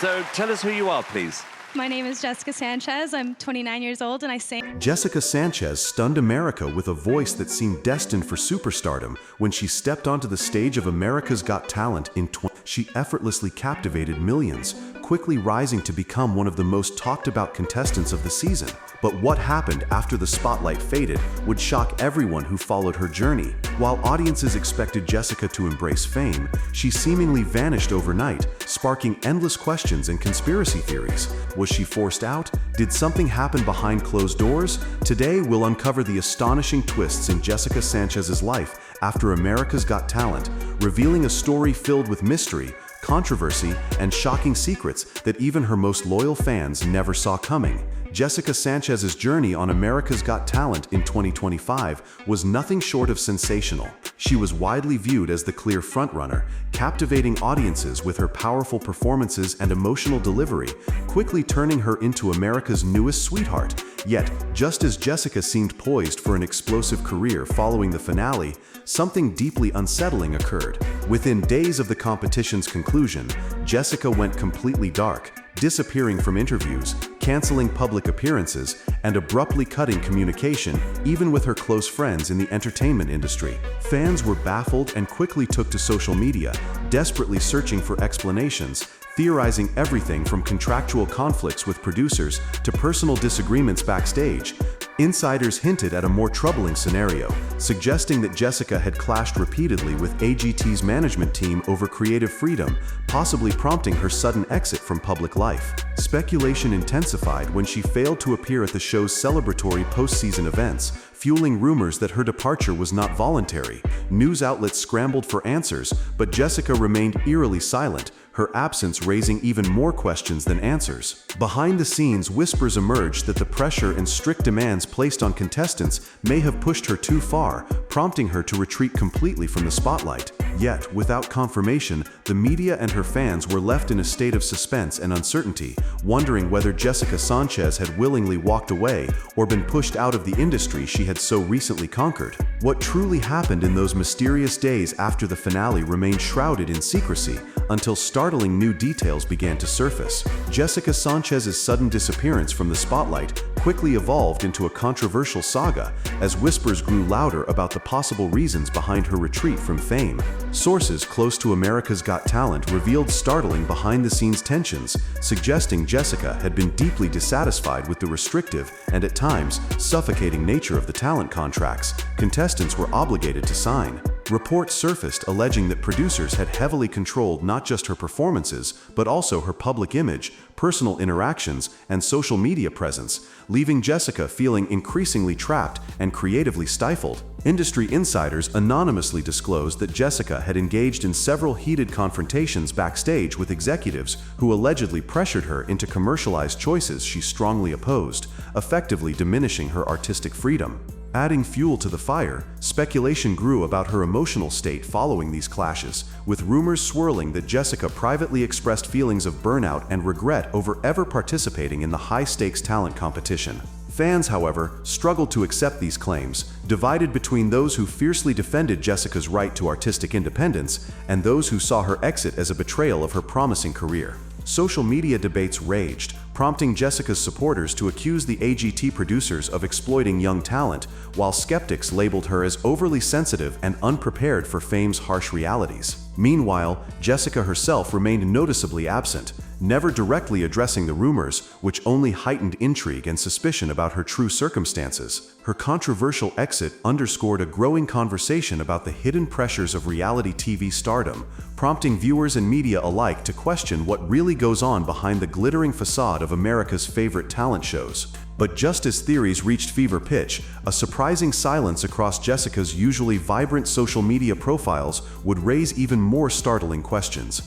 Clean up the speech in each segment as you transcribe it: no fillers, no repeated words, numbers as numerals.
So tell us who you are, please. My name is Jessica Sanchez. I'm 29 years old and I sing. Jessica Sanchez stunned America with a voice that seemed destined for superstardom when she stepped onto the stage of America's Got Talent in She effortlessly captivated millions, quickly rising to become one of the most talked about contestants of the season. But what happened after the spotlight faded would shock everyone who followed her journey. While audiences expected Jessica to embrace fame, she seemingly vanished overnight, sparking endless questions and conspiracy theories. Was she forced out? Did something happen behind closed doors? Today, we'll uncover the astonishing twists in Jessica Sanchez's life after America's Got Talent, revealing a story filled with mystery, controversy, and shocking secrets that even her most loyal fans never saw coming. Jessica Sanchez's journey on America's Got Talent in 2025 was nothing short of sensational. She was widely viewed as the clear frontrunner, captivating audiences with her powerful performances and emotional delivery, quickly turning her into America's newest sweetheart. Yet, just as Jessica seemed poised for an explosive career following the finale, something deeply unsettling occurred. Within days of the competition's conclusion, Jessica went completely dark, disappearing from interviews, canceling public appearances, and abruptly cutting communication, even with her close friends in the entertainment industry. Fans were baffled and quickly took to social media, desperately searching for explanations, theorizing everything from contractual conflicts with producers to personal disagreements backstage. Insiders hinted at a more troubling scenario, suggesting that Jessica had clashed repeatedly with AGT's management team over creative freedom, possibly prompting her sudden exit from public life. Speculation intensified when she failed to appear at the show's celebratory post-season events, fueling rumors that her departure was not voluntary. News outlets scrambled for answers, but Jessica remained eerily silent, her absence raising even more questions than answers. Behind the scenes, whispers emerged that the pressure and strict demands placed on contestants may have pushed her too far, prompting her to retreat completely from the spotlight. Yet, without confirmation, the media and her fans were left in a state of suspense and uncertainty, wondering whether Jessica Sanchez had willingly walked away or been pushed out of the industry she had so recently conquered. What truly happened in those mysterious days after the finale remained shrouded in secrecy until startling new details began to surface. Jessica Sanchez's sudden disappearance from the spotlight quickly evolved into a controversial saga as whispers grew louder about the possible reasons behind her retreat from fame. Sources close to America's Got Talent revealed startling behind-the-scenes tensions, suggesting Jessica had been deeply dissatisfied with the restrictive and at times suffocating nature of the talent contracts contestants were obligated to sign. Reports surfaced alleging that producers had heavily controlled not just her performances, but also her public image, personal interactions, and social media presence, leaving Jessica feeling increasingly trapped and creatively stifled. Industry insiders anonymously disclosed that Jessica had engaged in several heated confrontations backstage with executives who allegedly pressured her into commercialized choices she strongly opposed, effectively diminishing her artistic freedom. Adding fuel to the fire, speculation grew about her emotional state following these clashes, with rumors swirling that Jessica privately expressed feelings of burnout and regret over ever participating in the high-stakes talent competition. Fans, however, struggled to accept these claims, divided between those who fiercely defended Jessica's right to artistic independence and those who saw her exit as a betrayal of her promising career. Social media debates raged, prompting Jessica's supporters to accuse the AGT producers of exploiting young talent, while skeptics labeled her as overly sensitive and unprepared for fame's harsh realities. Meanwhile, Jessica herself remained noticeably absent, never directly addressing the rumors, which only heightened intrigue and suspicion about her true circumstances. Her controversial exit underscored a growing conversation about the hidden pressures of reality TV stardom, prompting viewers and media alike to question what really goes on behind the glittering facade of America's favorite talent shows. But just as theories reached fever pitch, a surprising silence across Jessica's usually vibrant social media profiles would raise even more startling questions.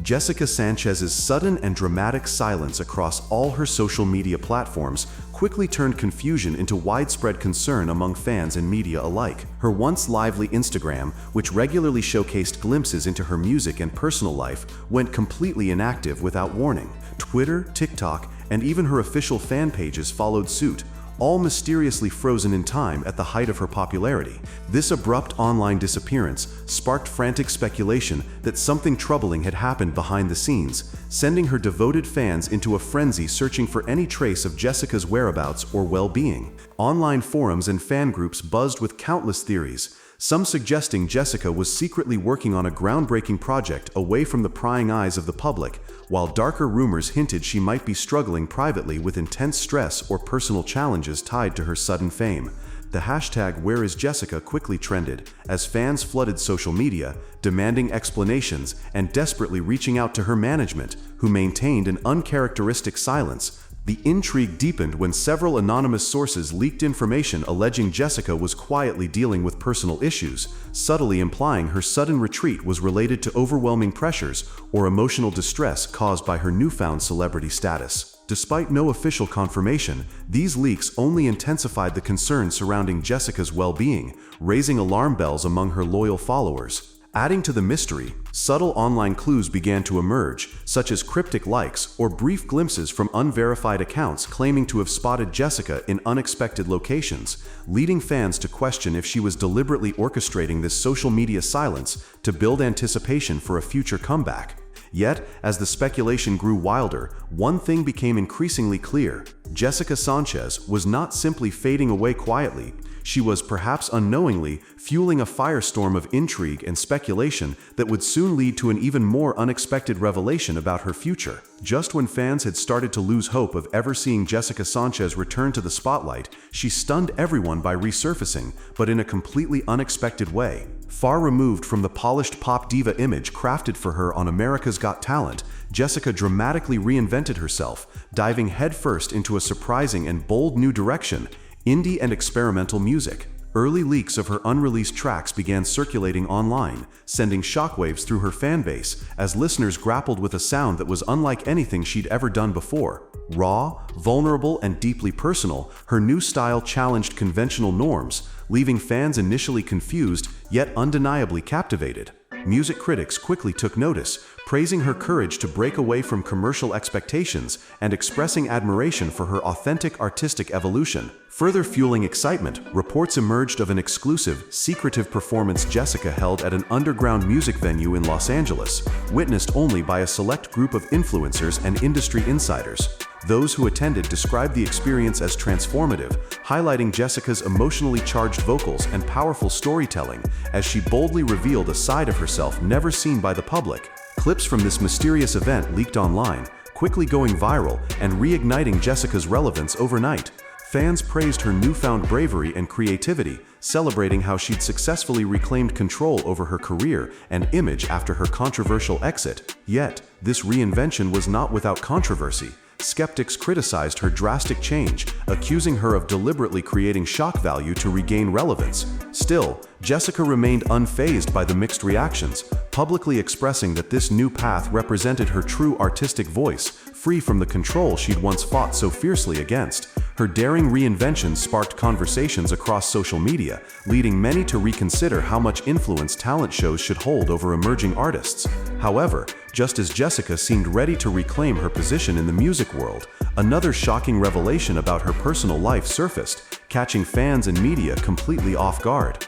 Jessica Sanchez's sudden and dramatic silence across all her social media platforms quickly turned confusion into widespread concern among fans and media alike. Her once lively Instagram, which regularly showcased glimpses into her music and personal life, went completely inactive without warning. Twitter, TikTok, and even her official fan pages followed suit, all mysteriously frozen in time at the height of her popularity. This abrupt online disappearance sparked frantic speculation that something troubling had happened behind the scenes, sending her devoted fans into a frenzy searching for any trace of Jessica's whereabouts or well-being. Online forums and fan groups buzzed with countless theories, some suggesting Jessica was secretly working on a groundbreaking project away from the prying eyes of the public, while darker rumors hinted she might be struggling privately with intense stress or personal challenges tied to her sudden fame. The hashtag #WhereIsJessica quickly trended as fans flooded social media, demanding explanations and desperately reaching out to her management, who maintained an uncharacteristic silence. The intrigue deepened when several anonymous sources leaked information alleging Jessica was quietly dealing with personal issues, subtly implying her sudden retreat was related to overwhelming pressures or emotional distress caused by her newfound celebrity status. Despite no official confirmation, these leaks only intensified the concern surrounding Jessica's well-being, raising alarm bells among her loyal followers. Adding to the mystery, subtle online clues began to emerge, such as cryptic likes or brief glimpses from unverified accounts claiming to have spotted Jessica in unexpected locations, leading fans to question if she was deliberately orchestrating this social media silence to build anticipation for a future comeback. Yet, as the speculation grew wilder, one thing became increasingly clear: Jessica Sanchez was not simply fading away quietly. She was, perhaps unknowingly, fueling a firestorm of intrigue and speculation that would soon lead to an even more unexpected revelation about her future. Just when fans had started to lose hope of ever seeing Jessica Sanchez return to the spotlight, she stunned everyone by resurfacing, but in a completely unexpected way. Far removed from the polished pop diva image crafted for her on America's Got Talent, Jessica dramatically reinvented herself, diving headfirst into a surprising and bold new direction: indie and experimental music. Early leaks of her unreleased tracks began circulating online, sending shockwaves through her fanbase as listeners grappled with a sound that was unlike anything she'd ever done before. Raw, vulnerable, and deeply personal, her new style challenged conventional norms, leaving fans initially confused yet undeniably captivated. Music critics quickly took notice, praising her courage to break away from commercial expectations and expressing admiration for her authentic artistic evolution. Further fueling excitement, reports emerged of an exclusive, secretive performance Jessica held at an underground music venue in Los Angeles, witnessed only by a select group of influencers and industry insiders. Those who attended described the experience as transformative, highlighting Jessica's emotionally charged vocals and powerful storytelling as she boldly revealed a side of herself never seen by the public. Clips from this mysterious event leaked online, quickly going viral and reigniting Jessica's relevance overnight. Fans praised her newfound bravery and creativity, celebrating how she'd successfully reclaimed control over her career and image after her controversial exit. Yet, this reinvention was not without controversy. Skeptics criticized her drastic change, accusing her of deliberately creating shock value to regain relevance. Still, Jessica remained unfazed by the mixed reactions, publicly expressing that this new path represented her true artistic voice, free from the control she'd once fought so fiercely against. Her daring reinventions sparked conversations across social media, leading many to reconsider how much influence talent shows should hold over emerging artists. However, just as Jessica seemed ready to reclaim her position in the music world, another shocking revelation about her personal life surfaced, catching fans and media completely off guard.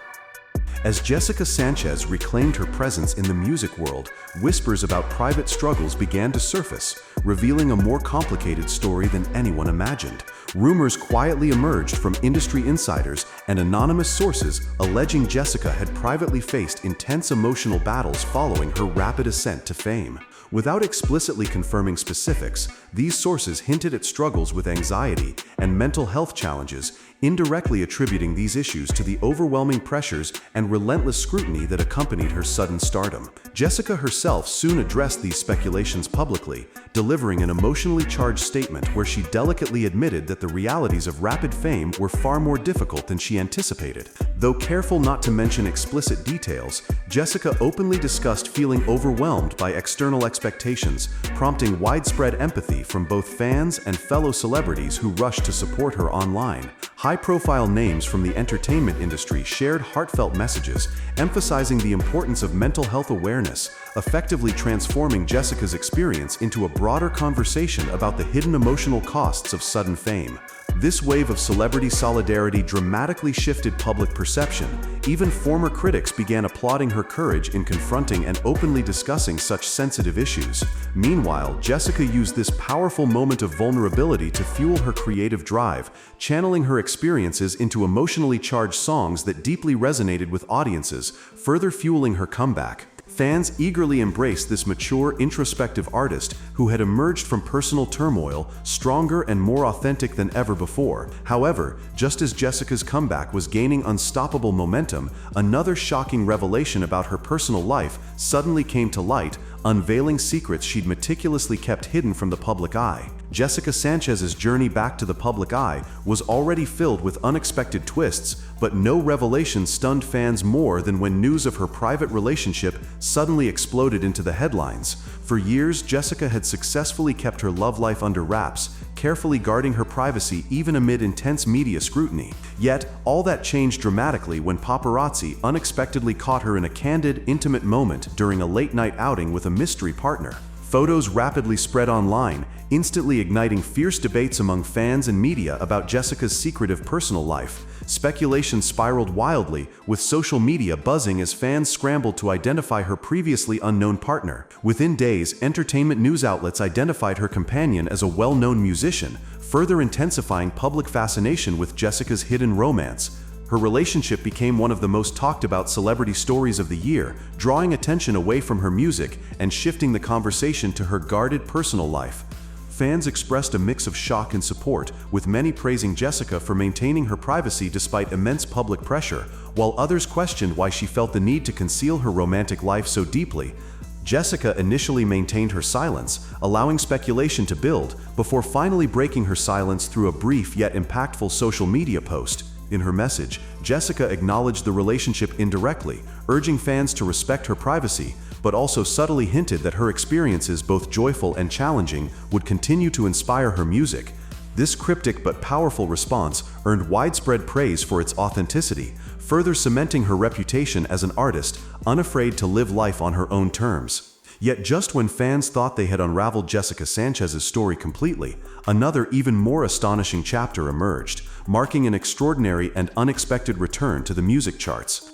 As Jessica Sanchez reclaimed her presence in the music world, whispers about private struggles began to surface, revealing a more complicated story than anyone imagined. Rumors quietly emerged from industry insiders and anonymous sources alleging Jessica had privately faced intense emotional battles following her rapid ascent to fame. Without explicitly confirming specifics, these sources hinted at struggles with anxiety and mental health challenges, indirectly attributing these issues to the overwhelming pressures and relentless scrutiny that accompanied her sudden stardom. Jessica herself soon addressed these speculations publicly, delivering an emotionally charged statement where she delicately admitted that the realities of rapid fame were far more difficult than she anticipated. Though careful not to mention explicit details, Jessica openly discussed feeling overwhelmed by external expectations, prompting widespread empathy from both fans and fellow celebrities who rushed to support her online. High-profile names from the entertainment industry shared heartfelt messages, emphasizing the importance of mental health awareness, effectively transforming Jessica's experience into a broader conversation about the hidden emotional costs of sudden fame. This wave of celebrity solidarity dramatically shifted public perception. Even former critics began applauding her courage in confronting and openly discussing such sensitive issues. Meanwhile, Jessica used this powerful moment of vulnerability to fuel her creative drive, channeling her experiences into emotionally charged songs that deeply resonated with audiences, further fueling her comeback. Fans eagerly embraced this mature, introspective artist who had emerged from personal turmoil stronger and more authentic than ever before. However, just as Jessica's comeback was gaining unstoppable momentum, another shocking revelation about her personal life suddenly came to light, unveiling secrets she'd meticulously kept hidden from the public eye. Jessica Sanchez's journey back to the public eye was already filled with unexpected twists, but no revelation stunned fans more than when news of her private relationship suddenly exploded into the headlines. For years, Jessica had successfully kept her love life under wraps, carefully guarding her privacy even amid intense media scrutiny. Yet, all that changed dramatically when paparazzi unexpectedly caught her in a candid, intimate moment during a late-night outing with a mystery partner. Photos rapidly spread online, instantly igniting fierce debates among fans and media about Jessica's secretive personal life. Speculation spiraled wildly, with social media buzzing as fans scrambled to identify her previously unknown partner. Within days, entertainment news outlets identified her companion as a well-known musician, further intensifying public fascination with Jessica's hidden romance. Her relationship became one of the most talked about celebrity stories of the year, drawing attention away from her music and shifting the conversation to her guarded personal life. Fans expressed a mix of shock and support, with many praising Jessica for maintaining her privacy despite immense public pressure, while others questioned why she felt the need to conceal her romantic life so deeply. Jessica initially maintained her silence, allowing speculation to build, before finally breaking her silence through a brief yet impactful social media post. In her message, Jessica acknowledged the relationship indirectly, urging fans to respect her privacy, but also subtly hinted that her experiences, both joyful and challenging, would continue to inspire her music. This cryptic but powerful response earned widespread praise for its authenticity, further cementing her reputation as an artist, unafraid to live life on her own terms. Yet just when fans thought they had unraveled Jessica Sanchez's story completely, another even more astonishing chapter emerged, marking an extraordinary and unexpected return to the music charts.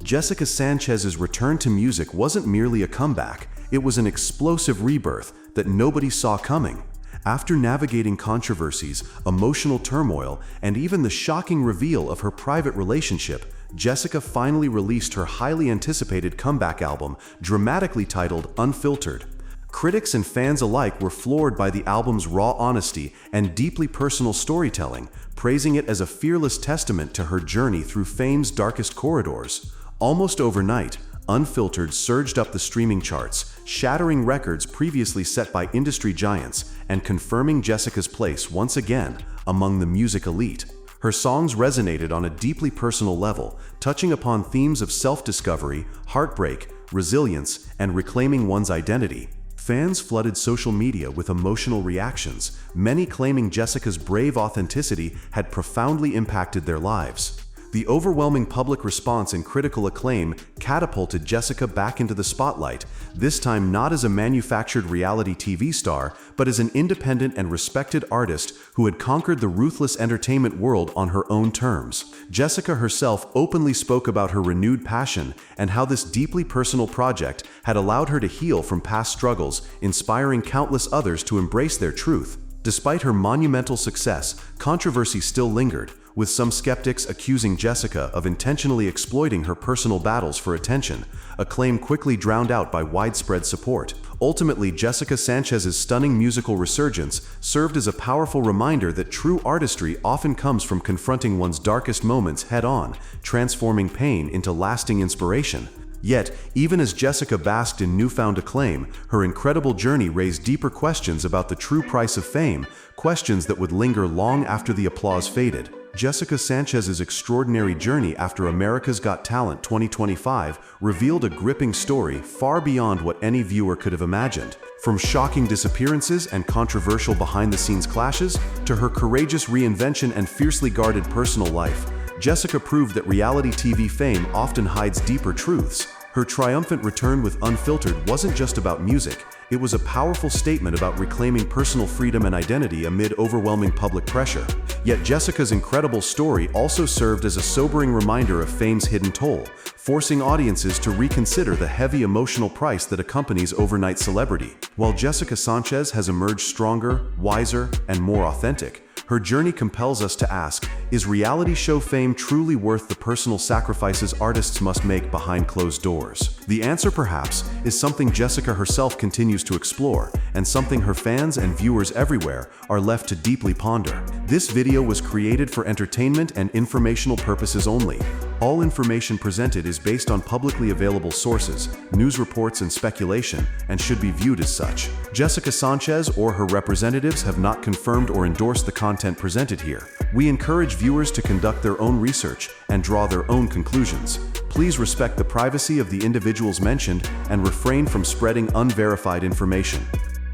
Jessica Sanchez's return to music wasn't merely a comeback, it was an explosive rebirth that nobody saw coming. After navigating controversies, emotional turmoil, and even the shocking reveal of her private relationship, Jessica finally released her highly anticipated comeback album, dramatically titled Unfiltered. Critics and fans alike were floored by the album's raw honesty and deeply personal storytelling, praising it as a fearless testament to her journey through fame's darkest corridors. Almost overnight, Unfiltered surged up the streaming charts, shattering records previously set by industry giants and confirming Jessica's place once again among the music elite. Her songs resonated on a deeply personal level, touching upon themes of self-discovery, heartbreak, resilience, and reclaiming one's identity. Fans flooded social media with emotional reactions, many claiming Jessica's brave authenticity had profoundly impacted their lives. The overwhelming public response and critical acclaim catapulted Jessica back into the spotlight, this time not as a manufactured reality TV star, but as an independent and respected artist who had conquered the ruthless entertainment world on her own terms. Jessica herself openly spoke about her renewed passion and how this deeply personal project had allowed her to heal from past struggles, inspiring countless others to embrace their truth. Despite her monumental success, controversy still lingered, with some skeptics accusing Jessica of intentionally exploiting her personal battles for attention, a claim quickly drowned out by widespread support. Ultimately, Jessica Sanchez's stunning musical resurgence served as a powerful reminder that true artistry often comes from confronting one's darkest moments head-on, transforming pain into lasting inspiration. Yet, even as Jessica basked in newfound acclaim, her incredible journey raised deeper questions about the true price of fame, questions that would linger long after the applause faded. Jessica Sanchez's extraordinary journey after America's Got Talent 2025 revealed a gripping story far beyond what any viewer could have imagined. From shocking disappearances and controversial behind-the-scenes clashes, to her courageous reinvention and fiercely guarded personal life, Jessica proved that reality TV fame often hides deeper truths. Her triumphant return with Unfiltered wasn't just about music, it was a powerful statement about reclaiming personal freedom and identity amid overwhelming public pressure. Yet Jessica's incredible story also served as a sobering reminder of fame's hidden toll, forcing audiences to reconsider the heavy emotional price that accompanies overnight celebrity. While Jessica Sanchez has emerged stronger, wiser, and more authentic, her journey compels us to ask, is reality show fame truly worth the personal sacrifices artists must make behind closed doors? The answer, perhaps, is something Jessica herself continues to explore, and something her fans and viewers everywhere are left to deeply ponder. This video was created for entertainment and informational purposes only. All information presented is based on publicly available sources, news reports, and speculation, and should be viewed as such. Jessica Sanchez or her representatives have not confirmed or endorsed the content presented here. We encourage viewers to conduct their own research and draw their own conclusions. Please respect the privacy of the individuals mentioned and refrain from spreading unverified information.